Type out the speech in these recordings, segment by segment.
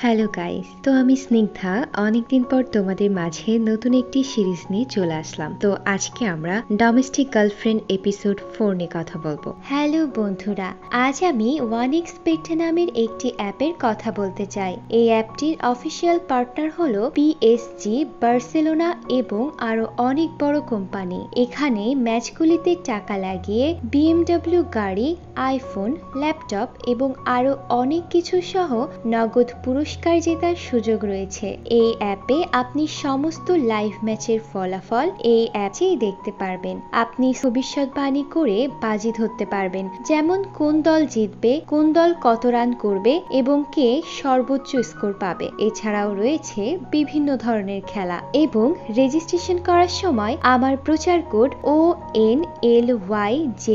Hello guys, তো আমি স্নিগ্ধা অনেকদিন পর তোমাদের মাঝে নতুন একটি সিরিজ নিয়ে চলে আসলাম। তো আজকে আমরা ডোমেস্টিক গার্লফ্রেন্ড এপিসোড 4 নিয়ে কথা বলবো। হ্যালো বন্ধুরা, আজ আমি ওয়ানএক্সপেক্ট নামের একটি অ্যাপের কথা বলতে চাই। এই অ্যাপটির অফিসিয়াল পার্টনার হলো পিএসজি, বার্সেলোনা এবং আরো অনেক বড় কোম্পানি। এখানে ম্যাচগুলিতে টাকা লাগিয়ে বিএমডব্লিউ গাড়ি, আইফোন, ল্যাপটপ এবং আরো অনেক কিছু সহ নগদ পুরস্কার জেতার সুযোগ রয়েছে। এই অ্যাপে আপনি সমস্ত লাইভ ম্যাচের ফলাফল এই অ্যাপেই দেখতে পারবেন। আপনি ভবিষ্যৎবাণী করে বাজি ধরতে পারবেন, যেমন কোন দল জিতবে, কোন দল কত রান করবে এবং কে সর্বোচ্চ স্কোর পাবে। এছাড়াও রয়েছে বিভিন্ন ধরনের খেলা এবং রেজিস্ট্রেশন করার সময় আমার প্রচার কোড ONLYJ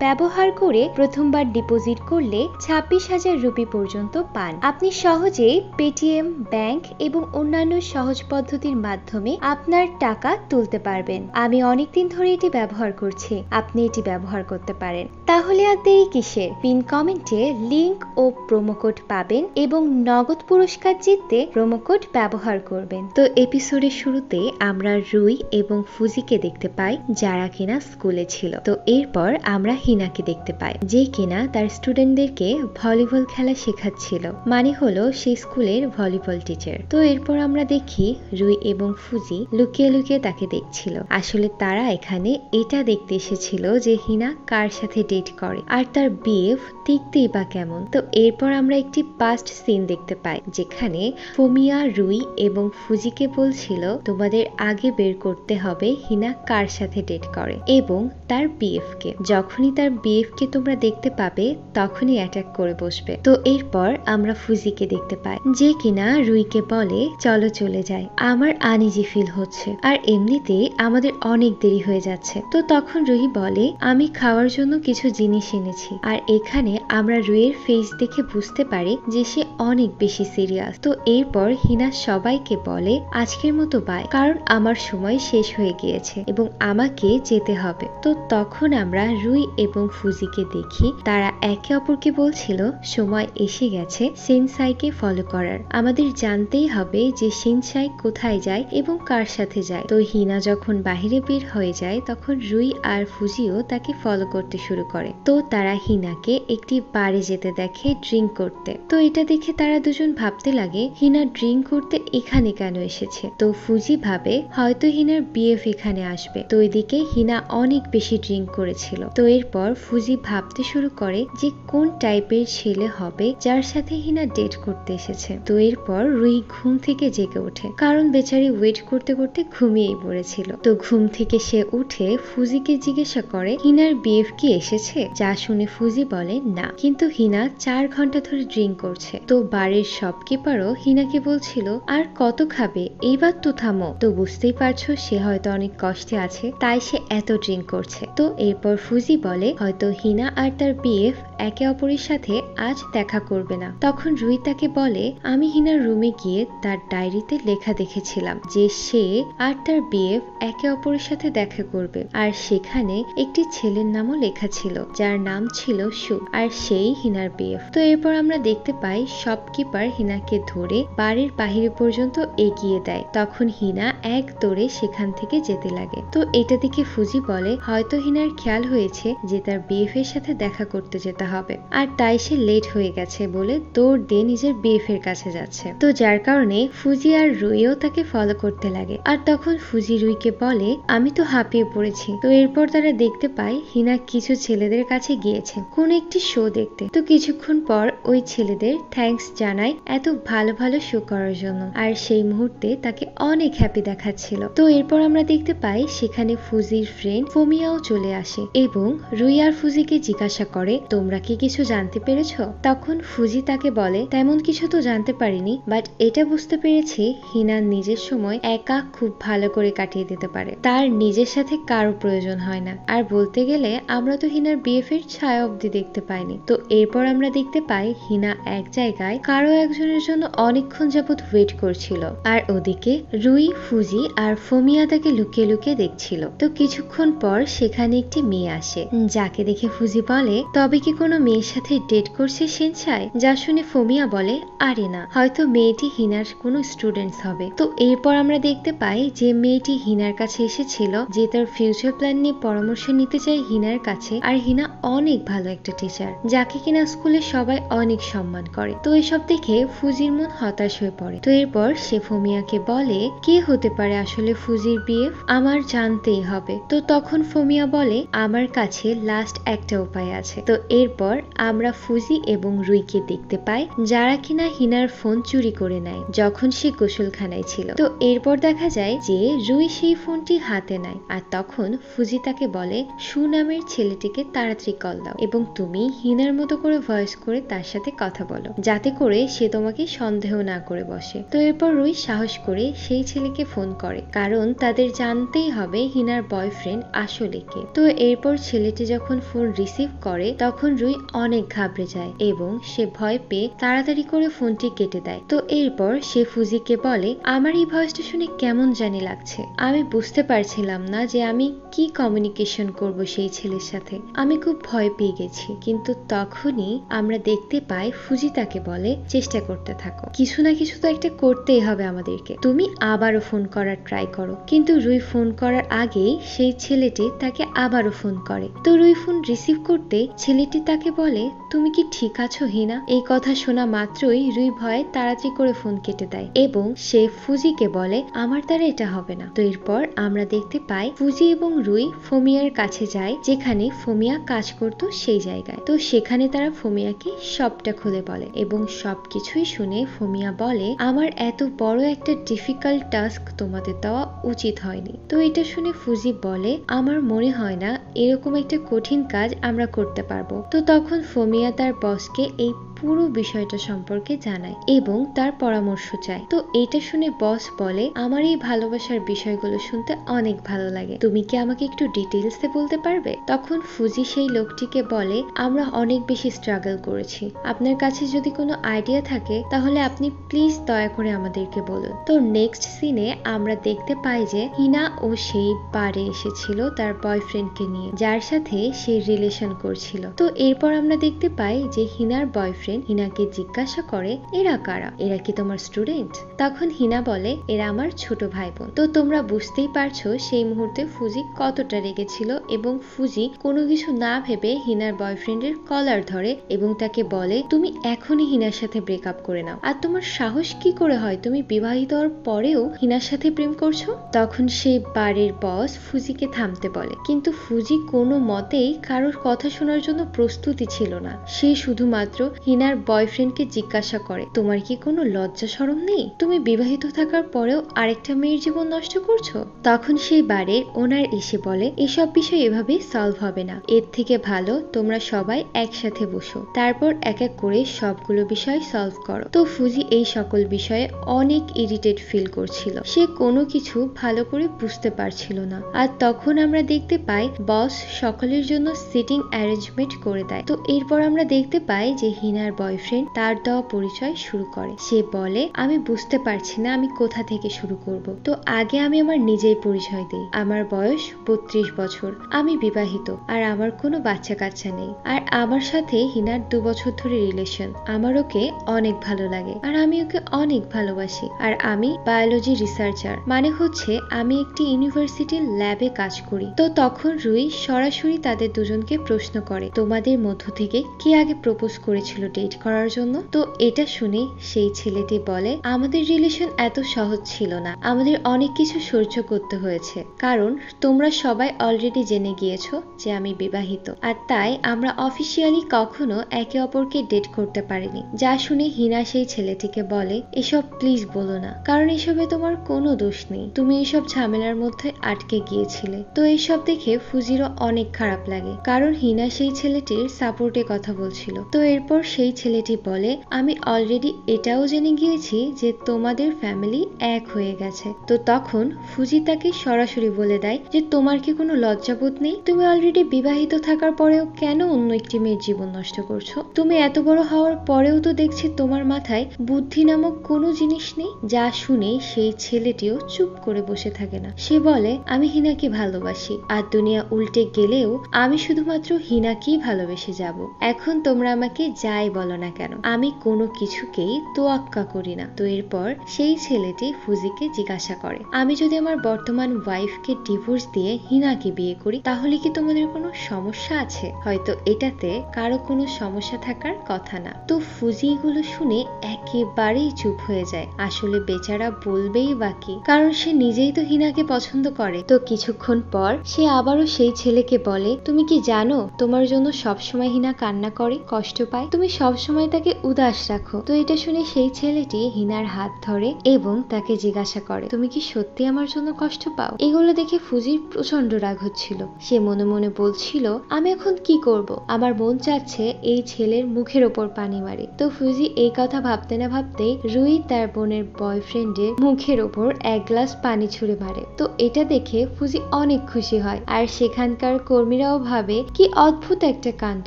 ব্যবহার করে প্রথমবার ডিপোজিট করলে 26,000 রুপি পর্যন্ত পান। আপনি সহজেই পেটিএম, ব্যাংক এবং অন্যান্য সহজ পদ্ধতির মাধ্যমে আপনার টাকা তুলতে পারবেন। আমি অনেকদিন ধরে এটি ব্যবহার করছি, আপনি এটি ব্যবহার করতে পারেন। তাহলে আর দেরি কিসের? পিন কমেন্টে লিংক ও প্রোমো কোড পাবেন এবং নগদ পুরস্কার জিততে প্রোমো কোড ব্যবহার করবেন। তো এপিসোডের শুরুতে আমরা রুই এবং ফুজিকে দেখতে পাই, যারা কিনা স্কুলে ছিল। তো এরপর আমরা হিনাকে দেখতে পাই, যে কিনা তার স্টুডেন্টদেরকে ভলিবল খেলা শেখাচ্ছিল, মানে হলো সেই স্কুলের ভলিবল টিচার। তো এরপর আমরা দেখি রুই এবং ফুজি লুকিয়ে লুকিয়ে তাকে দেখছিল। আসলে তারা এখানে এটা দেখতে এসেছিল যে হিনা কার সাথে ডেট করে আর তার বিহেভ দেখতেই বা কেমন। তো এরপর আমরা একটি পাস্ট সিন দেখতে পাই, যেখানে ফোমিয়া রুই এবং ফুজিকে বলছিল তোমাদের আগে বের করতে হবে হিনা কার সাথে ডেট করে এবং তার বিএফ কে। যখনই তার বিএফ কে তোমরা দেখতে পাবে তখনই অ্যাটাক করে বসবে। তো এরপর আমরা ফুজিকে দেখতে পাই, যে কিনা রুইকে বলে চলো চলে যাই, আমার আনইজি ফিল হচ্ছে আর এমনিতেই আমাদের অনেক দেরি হয়ে যাচ্ছে। তো তখন রুহি বলে আমি খাওয়ার জন্য কিছু জিনিস এনেছি। আর এখানে আমরা রুইয়ের ফেস দেখে বুঝতে পারি যে সে অনেক বেশি সিরিয়াস। তো এরপর হিনা সবাইকে বলে আজকের মতো বাই, কারণ আমার সময় শেষ হয়ে গিয়েছে এবং আমাকে যেতে হবে। তো তখন আমরা রুই এবং ফুজিকে দেখি তারা একে অপরকে বলছিল সময় এসে গেছে সেনসাইকে ফলো করার, আমাদের জানতেই হবে যে সেনসাই কোথায় যায় এবং কার সাথে যায়। তো হিনা যখন বাহিরে বের হয়ে যায় তখন রুই আর ফুজিও তাকে ফলো করতে শুরু করে। তো তারা হিনাকে একটি বারে যেতে দেখে ড্রিঙ্ক করতে। তো এটা দেখে তারা দুজন ভাবতে লাগে হিনা ড্রিঙ্ক করতে এখানে কেন এসেছে। তো ফুজি ভাবে হয়তো হিনার বিএফ এখানে আসবে। তো এদিকে হিনা অনেক বেশি ড্রিঙ্ক করেছিল। তো এরপর ফুজি ভাবতে শুরু করে যে কোন টাইপের ছেলে হবে যার সাথে হিনা ডেট করতে এসেছে। তো এরপর রুই ঘুম থেকে জেগে ওঠে, কারণ বেচারি ওয়েট করতে করতে ঘুমিয়েই পড়েছিল। তো ঘুম থেকে সে উঠে ফুজিকে জিজ্ঞাসা করে হিনার বিএফ কি এসেছে, যা শুনে ফুজি বলে না, কিন্তু হিনা 4 ঘন্টা ধরে ড্রিঙ্ক করছে। তো বারের শপকিপারও হিনাকে বলছিল আর কত খাবে, এইবার তো থামো। তো বুঝতেই পারছো সে হয়তো অনেক কষ্টে আছে, তাই সে এত ড্রিঙ্ক করছে। তো এরপর ফুজি বলে হয়তো হিনা আর তার বিএফ একে অপরের সাথে আজ দেখা করবে না। তখন রুই তাকে বলে আমি হিনার রুমে গিয়ে তার ডায়েরিতে লেখা দেখেছিলাম যে সে আর তার বিএফ একে অপরের সাথে দেখা করবে, আর সেখানে একটি ছেলের নামও লেখা ছিল যার নাম ছিল সু, আর সেই হিনার বিএফ। তো এরপর আমরা দেখতে পাই শপকিপার হিনাকে ধরে বাড়ির বাহিরে পর্যন্ত এগিয়ে দেয়। তখন হিনা এক দৌড়ে সেখান থেকে যেতে লাগে। তো এটা দেখে ফুজি বলে হয়তো হিনার খেয়াল হয়েছে যে তার বিএফ এর সাথে দেখা করতে যেতে হবে, আর তাই সে লেট হয়ে গেছে বলে দৌড় দিয়ে নিজের বিএফ এর কাছে যাচ্ছে। তো যার কারণে ফুজি আর রুইও তাকে ফলো করতে লাগে। আর তখন ফুজি রুইকে বলে আমি তো হাঁপিয়ে পড়েছি। তো এরপর তারা দেখতে পায় হিনা কিছু ছেলেদের কাছে গিয়েছে কোন একটি শো দেখতে। তো কিছুক্ষণ পর ওই ছেলেদের থ্যাঙ্কস জানায় এত ভালো ভালো শো করার জন্য, আর সেই মুহূর্তে তাকে অনেক হ্যাপি দেখাচ্ছিল। তো এরপর আমরা দেখতে পাই সেখানে ফুজির ফ্রেন্ড ফোমিয়াও চলে আসে এবং রুই আর ফুজিকে জিজ্ঞাসা করে তোমরা কি কিছু জানতে পেরেছো? তখন ফুজি তাকে বলে তেমন কিছু তো জানতে পারিনি, বাট এটা বুঝতে পেরেছি হিনা নিজের সময় একা খুব ভালো করে কাটিয়ে দিতে পারে, তার নিজের সাথে কারো প্রয়োজন হয় না। আর বলতে গেলে আমরা তো হিনার বিএফ এর ছায়া অবধি দেখতে পাইনি। তো এরপর আমরা দেখতে পাই হিনা এক জায়গায় কারো একজনের জন্য অনেকক্ষণ যাবত ওয়েট করছিল, আর ওদিকে রুই, ফুজি আর ফোমিয়া তাকে লুকিয়ে লুকিয়ে দেখছিল। তো কিছুক্ষণ পর সেখানে একটি মেয়ে আসে যাকে দেখে ফুজি বলে, তবে কি কোনো মেয়ের সাথে ডেট করছে সেনসাই? যা শুনে ফোমিয়া বলে, আরে না, হয়তো মেয়েটি হিনার কোনো স্টুডেন্টস হবে। তো এরপর আমরা দেখতে পাই যে মেয়েটি হিনার কাছে এসেছিল, যে তার ফিউচার প্ল্যান নিয়ে পরামর্শ নিতে চায় হিনার কাছে। আর হিনা অনেক ভালো একটা টিচার, যাকে কিনা স্কুলে সবাই অনেক সম্মান করে। তো এসব দেখে ফুজির মন হতাশ হয়ে পড়ে। তো এরপর সে ফোমিয়াকে বলে, কে হতে পারে আসলে ফুজির বিএফ, আমার জানতেই হবে। তো তখন ফোমিয়া বলে, আমার কাছে লাস্ট একটা উপায় আছে। তো এরপর আমরা ফুজি এবং রুইকে দেখতে পাই, যারা কিনা হিনার ফোন চুরি করে নেয় যখন সে গোসলখানায় ছিল। তো এরপর দেখা যায় যে রুই সেই ফোনটি হাতে নেয়, আর তখন ফুজি তাকে বলে, সু নামের ছেলেটিকে তাড়াতাড়ি কল দাও এবং তুমি হিনার মতো করে ভয়েস করে তার সাথে কথা বলো, যাতে করে সে তোমাকে সন্দেহ না করে বসে। তো এরপর রুই সাহস করে সেই ছেলেকে ফোন করে, কারণ তাদের জানতেই হবে হিনার বয়ফ্রেন্ড আসলে কে। তো এরপর ছেলেটি যখন ফোন রিসিভ করে তখন রুই অনেক ঘাবড়ে যায় এবং সে ভয় পেয়ে তাড়াতাড়ি করে ফোনটি কেটে দেয়। তো এরপর সে ফুজিকে বলে, আমার এই ভয়েসটা শুনে কেমন জানি লাগছে, আমি বুঝতে পারছিলাম না যে আমি কি কমিউনিকেশন করব সেই ছেলের সাথে, আমি খুব ভয় পেয়ে গেছি। কিন্তু তখনই আমরা দেখতে পাই ফুজি তাকে বলে, চেষ্টা করতে থাকো, কিছু না কিছু তো একটা করতেই হবে আমাদেরকে, তুমি আবারও ফোন করার ট্রাই করো। কিন্তু রুই ফোন করার আগেই সেই ছেলেটি তাকে আবারও ফোন করে। তো রুই ফোন রিসিভ করতে ছেলেটি তাকে বলে, তুমি কি ঠিক আছো হিনা? এই কথা শোনা মাত্রই রুই ভয়ে তাড়াতাড়ি করে ফোন কেটে দেয় এবং সে ফুজিকে বলে, আমার দ্বারা এটা হবে না। তো এরপর আমরা দেখতে পাই ফুজি এবং রুই ফোমিয়ার কাছে যায়, যেখানে ফোমিয়া কাজ করত সেই জায়গায়। তো সেখানে তারা ফোমিয়াকে সবটা খুলে বলে এবং সবকিছুই শুনে ফোমিয়া বলে, আমার এত বড় একটা ডিফিকাল্ট টাস্ক তোমাদের দেওয়া উচিত হয়নি। তো এটা শুনে ফুজি বলে, আমার মনে হয় না এরকম একটা কঠিন কাজ আমরা করতে পারবো। তো তখন ফোমিয়া তার বসকে এই পুরো বিষয়টা সম্পর্কে জানায় এবং তার পরামর্শ চায়। তো এটা শুনে বস বলে, আমার এই ভালোবাসার বিষয়গুলো শুনতে অনেক ভালো লাগে, তুমি কি আমাকে একটু ডিটেইলসে বলতে পারবে? তখন ফুজি সেই লোকটিকে বলে, আমরা অনেক বেশি স্ট্রাগল করেছি, আপনার কাছে যদি কোনো আইডিয়া থাকে তাহলে আপনি প্লিজ দয়া করে আমাদেরকে বলুন। তো নেক্সট সিনে আমরা দেখতে পাই যে হিনা ও সেই বারে এসেছিল তার বয়ফ্রেন্ডকে নিয়ে, যার সাথে সে রিলেশন করছিল। তো এরপর আমরা দেখতে পাই যে হিনার বয়ফ্রেন্ড হিনাকে জিজ্ঞাসা করে, এরা কারা, এরা কি তোমার স্টুডেন্ট? তখন হিনা বলে, এরা আমার ছোট ভাই বোন। তো তোমরা বুঝতেই পারছো সেই মুহূর্তে ফুজি কতটা রেগেছিল এবং ফুজি কোনো কিছু না ভেবে হিনার বয়ফ্রেন্ডের কলার ধরে এবং তাকে বলে, তুমি এখনই হিনার সাথে ব্রেকআপ করে নাও, আর তোমার সাহস কি করে হয় তুমি বিবাহিত হওয়ার পরেও হিনার সাথে প্রেম করছো? তখন সেই বারের বস ফুজিকে থামতে বলে, কিন্তু ফুজি কোনো মতেই কারোর কথা শোনার জন্য প্রস্তুতি ছিল না। সে শুধুমাত্র হিনার বয়ফ্রেন্ডকে জিজ্ঞাসা করে, তোমার কি কোনো লজ্জা শরম নেই? তুমি বিবাহিত থাকার পরেও আরেকটা মেয়ের জীবন নষ্ট করছো? তখন সেই বারের ওনার এসে বলে, এসব বিষয় এভাবে সলভ হবে না, এর থেকে ভালো তোমরা সবাই একসাথে বসো, তারপর এক এক করে সবগুলো বিষয় সলভ করো। তো ফুজি এই সকল বিষয়ে অনেক ইরিটেট ফিল করছিল, সে কোনো কিছু ভালো করে বুঝতে পারছিল না। আর তখন আমরা দেখতে পাই বস সকলের জন্য সিটিং অ্যারেঞ্জমেন্ট করে দেয়। তো এরপর আমরা দেখতে পাই যে হিনার বয়ফ্রেন্ড তার দেওয়া পরিচয় শুরু করে। সে বলে, আমি বুঝতে পারছি না আমি কোথা থেকে শুরু করব। তো আগে আমি আমার নিজেই পরিচয় দিই, আমার বয়স 32 বছর, আমি বিবাহিত, আর আমার কোনো বাচ্চা কাচ্চা নেই, আর আমার সাথে হিনার 2 বছর ধরে রিলেশন, আমার ওকে অনেক ভালো লাগে আর আমি ওকে অনেক ভালোবাসি, আর আমি বায়োলজি রিসার্চার, মানে হচ্ছে আমি একটি ইউনিভার্সিটির ল্যাবে কাজ করি। তো তখন রুই সরাসরি তাদের দুজনকে প্রশ্ন করে, তোমাদের মধ্য থেকে কে আগে প্রপোজ করেছিল ডেট করার জন্য? তো এটা শুনে সেই ছেলেটি বলে, আমাদের রিলেশন এত সহজ ছিল না, আমাদের অনেক কিছু সহ্য করতে হয়েছে, কারণ তোমরা সবাই অলরেডি জেনে গিয়েছো যে আমি বিবাহিত, আর তাই আমরা অফিসিয়ালি কখনো একে অপরকে ডেট করতে পারিনি। যা শুনে হিনা সেই ছেলেটিকে বলে, এসব প্লিজ বলো না, কারণ এসবে তোমার কোনো দোষ নেই, তুমি এসব ঝামেলার মধ্যে আটকে গিয়েছিলে। তো এইসব দেখে ফুজিরও অনেক খারাপ লাগে, কারণ হিনা সেই ছেলেটির সাপোর্টে কথা বলছিল। তো এরপর সেই সেই ছেলেটি বলে, আমি অলরেডি এটাও জেনে গিয়েছি যে তোমাদের ফ্যামিলি এক হয়ে গেছে। তো তখন ফুজি তাকে সরাসরি বলে দেয় যে তোমার কি কোনো লজ্জাবোধ নেই? তুমি অলরেডি বিবাহিত থাকার পরেও কেন অন্য একটি মেয়ের জীবন নষ্ট করছো? তুমি এত বড় হওয়ার পরেও তো দেখছি তোমার মাথায় বুদ্ধি নামক কোনো জিনিস নেই। যা শুনে সেই ছেলেটিও চুপ করে বসে থাকে না। সে বলে, আমি হিনাকে ভালোবাসি, আর দুনিয়া উল্টে গেলেও আমি শুধুমাত্র হিনাকেই ভালোবেসে যাব। এখন তোমরা আমাকে যাই বলো না কেন, আমি কোনো কিছুকেই তোয়াক্কা করি না। তো এরপর সেই ছেলেটি ফুজিকে জিজ্ঞাসা করে, আমি যদি আমার বর্তমান ওয়াইফকে ডিভোর্স দিয়ে হিনাকে বিয়ে করি তাহলে কি তোমাদের কোনো সমস্যা আছে? হয়তো এটাতে কারো কোনো সমস্যা থাকার কথা না। তো ফুজি এগুলো শুনে একেবারেই চুপ হয়ে যায়। আসলে বেচারা বলবেই বাকি, কারণ সে নিজেই তো হিনাকে পছন্দ করে। তো কিছুক্ষণ পর সে আবারও সেই ছেলেকে বলে, তুমি কি জানো তোমার জন্য সবসময় হিনা কান্না করে, কষ্ট পায়, তুমি সবসময় তাকে উদাস রাখো। তো এটা শুনে সেই ছেলেটি হিনার হাত ধরে এবং তাকে জিজ্ঞাসা করে, তুমি কি সত্যি আমার জন্য কষ্ট পাও? এগুলো দেখে ফুজির প্রচন্ড রাগ হচ্ছিল। সে মনে মনে বলছিল, আমি এখন কি করব? আমার মন চাচ্ছে এই ছেলের মুখের ওপর পানি মারি। তো ফুজি এই কথা ভাবতে না ভাবতেই রুই তার বোনের বয়ফ্রেন্ডের মুখের ওপর এক গ্লাস পানি ছুঁড়ে মারে। তো এটা দেখে ফুজি অনেক খুশি হয়, আর সেখানকার কর্মীরাও ভাবে কি অদ্ভুত একটা কাণ্ড।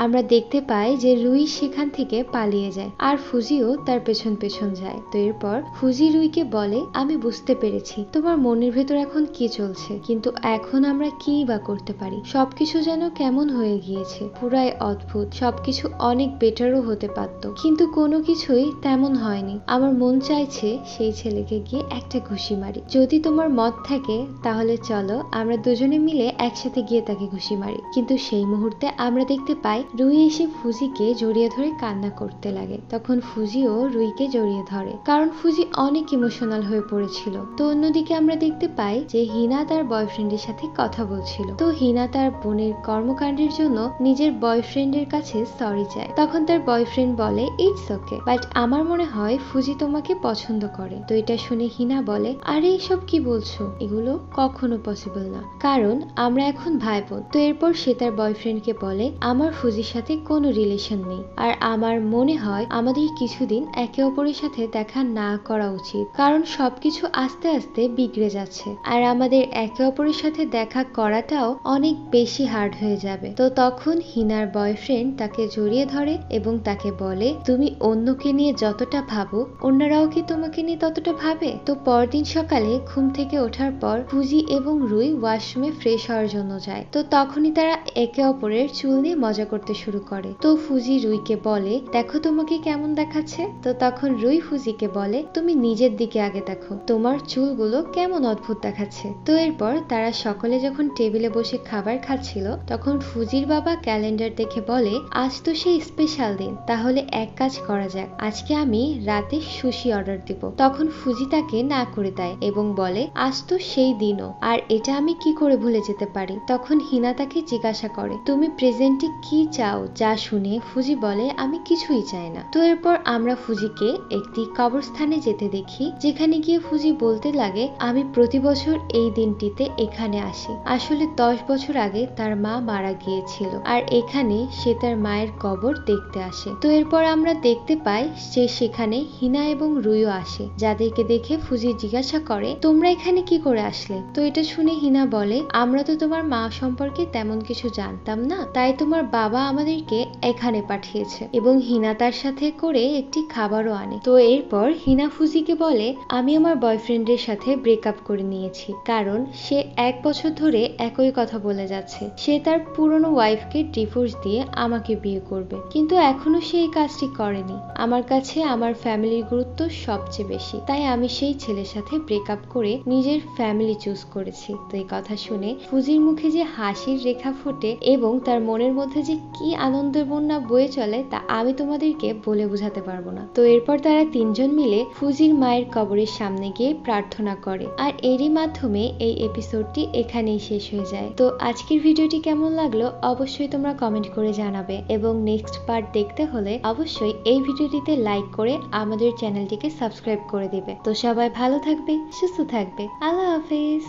আমরা দেখতে পাই যে রুই সেখান থেকে পালিয়ে যায়, আর ফুজিও তার পেছন পেছন যায়। তো এরপর ফুজি রুইকে বলে, আমি বুঝতে পেরেছি তোমার মনের ভেতর এখন কি চলছে, কিন্তু এখন আমরা কি বা করতে পারি? সবকিছু যেন কেমন হয়ে গিয়েছে, পুরাই অদ্ভুত। সবকিছু অনেক বেটারও হতে পারত, কিন্তু কোনো কিছুই তেমন হয়নি। আমার মন চাইছে সেই ছেলেকে গিয়ে একটা ঘুষি মারি। যদি তোমার মত থাকে তাহলে চলো আমরা দুজনে মিলে একসাথে গিয়ে তাকে ঘুষি মারি। কিন্তু সেই মুহূর্তে আমরা দেখতে পাই রুই এসে ফুজিকে জড়িয়ে ধরে কান্না করতে লাগে। তখন ফুজিও রুইকে জড়িয়ে ধরে, কারণ ফুজি অনেক ইমোশনাল হয়ে পড়েছিল। তো অন্যদিকে আমরা দেখতে পাই যে হিনা তার বয়ফ্রেন্ডের সাথে কথা বলছিল। তো হিনা তার বোনের কর্মকাণ্ডের জন্য নিজের বয়ফ্রেন্ডের কাছে সরি চায়। তখন তার বয়ফ্রেন্ড বলে, ইটস ওকে, বাট আমার মনে হয় ফুজি তোমাকে পছন্দ করে। তো এটা শুনে হিনা বলে, আরে এসব কি বলছো? এগুলো কখনো পসিবল না, কারণ আমরা এখন ভাই বোন। তো এরপর সে তার বয়ফ্রেন্ডকে বলে, আমার ফুজির সাথে কোনো রিলেশন নেই, আর আমার মনে হয় আমাদের কিছুদিন একে অপরের সাথে দেখা না করা উচিত, কারণ সবকিছু আস্তে আস্তে বিগড়ে যাচ্ছে, আর আমাদের একে অপরের সাথে দেখা করাটাও অনেক বেশি হার্ড হয়ে যাবে। তো তখন হিনার বয়ফ্রেন্ড তাকে জড়িয়ে ধরে এবং তাকে বলে, তুমি অন্যকে নিয়ে যতটা ভাবো অন্যরাও কি তোমাকে নিয়ে ততটা ভাবে? তো পরদিন সকালে ঘুম থেকে ওঠার পর ফুজি এবং রুই ওয়াশরুমে ফ্রেশ হওয়ার জন্য যায়। তো তখনই তারা একে অপরের চুল নিয়ে মজা করতে শুরু করে। তো ফুজি রুইকে বলে, দেখো তোমাকে কেমন দেখাচ্ছে? তো তখন রুই ফুজিকে বলে, তুমি নিজের দিকে আগে দেখো, তোমার চুলগুলো কেমন অদ্ভুত দেখাচ্ছে। তো এরপর তারা সকলে যখন টেবিলে বসে খাবার খাচ্ছিল তখন ফুজির বাবা ক্যালেন্ডার দেখে বলে, আজ তো সেই স্পেশাল দিন, তাহলে এক কাজ করা যাক, আজকে আমি রাতে সুশি অর্ডার দিব। তখন ফুজি তাকে না করে দেয় এবং বলে, আজ তো সেই দিনও, আর এটা আমি কি করে ভুলে যেতে পারি? তখন হিনা তাকে জিজ্ঞাসা করে, তুমি প্রেজেন্টে কি চাও? যা শুনে ফুজি বলে, আমি কিছুই চাই না। তো এরপর আমরা ফুজিকে একটি কবরস্থানে যেতে দেখি, যেখানে গিয়ে ফুজি বলতে লাগে, আমি প্রতি বছর এই দিনটিতে এখানে আসি। আসলে 10 বছর আগে তার মা মারা গিয়েছিল, আর এখানে সে তার মায়ের কবর দেখতে আসে। তো এরপর আমরা দেখতে পাই যে সেখানে হিনা এবং রুইও আসে, যাদেরকে দেখে ফুজি জিজ্ঞাসা করে, তোমরা এখানে কি করে আসলে? তো এটা শুনে হিনা বলে, আমরা তো তোমার মা সম্পর্কে তেমন কিছু জানতাম না, তাই তোমার বাবা আমাদেরকে এখানে পাঠিয়েছে। এবং হিনা তার সাথে করে একটি খাবারও আনে। তো এরপর হিনা ফুজিকে বলে, আমি আমার বয়ফ্রেন্ডের সাথে ব্রেকআপ করে নিয়েছি, কারণ সে 1 বছর ধরে একই কথা বলে যাচ্ছে, সে তার পুরনো ওয়াইফকে ডিভোর্স দিয়ে আমাকে বিয়ে করবে, কিন্তু এখনো সে এই কাজটি করেনি। আমার কাছে আমার ফ্যামিলির গুরুত্ব সবচেয়ে বেশি, তাই আমি সেই ছেলের সাথে ব্রেকআপ করে নিজের ফ্যামিলি চুজ করেছি। তো এই কথা শুনে ফুজির মুখে যে হাসির রেখা ফোটে এবং তার মনের মধ্যে যে কি আনন্দের বন্যা বয়ে চলে তা আমি তোমাদেরকে বলে বোঝাতে পারবো না। তো এরপর তারা তিনজন মিলে ফুজির মায়ের কবরের সামনে গিয়ে প্রার্থনা করে, আর এরই মাধ্যমে এই এপিসোডটি এখানেই শেষ হয়ে যায়। তো আজকের ভিডিওটি কেমন লাগলো অবশ্যই তোমরা কমেন্ট করে জানাবে, এবং নেক্সট পার্ট দেখতে হলে অবশ্যই এই ভিডিওটিতে লাইক করে আমাদের চ্যানেলটিকে সাবস্ক্রাইব করে দিবে। তো সবাই ভালো থাকবে, সুস্থ থাকবে। আল্লাহ হাফেজ।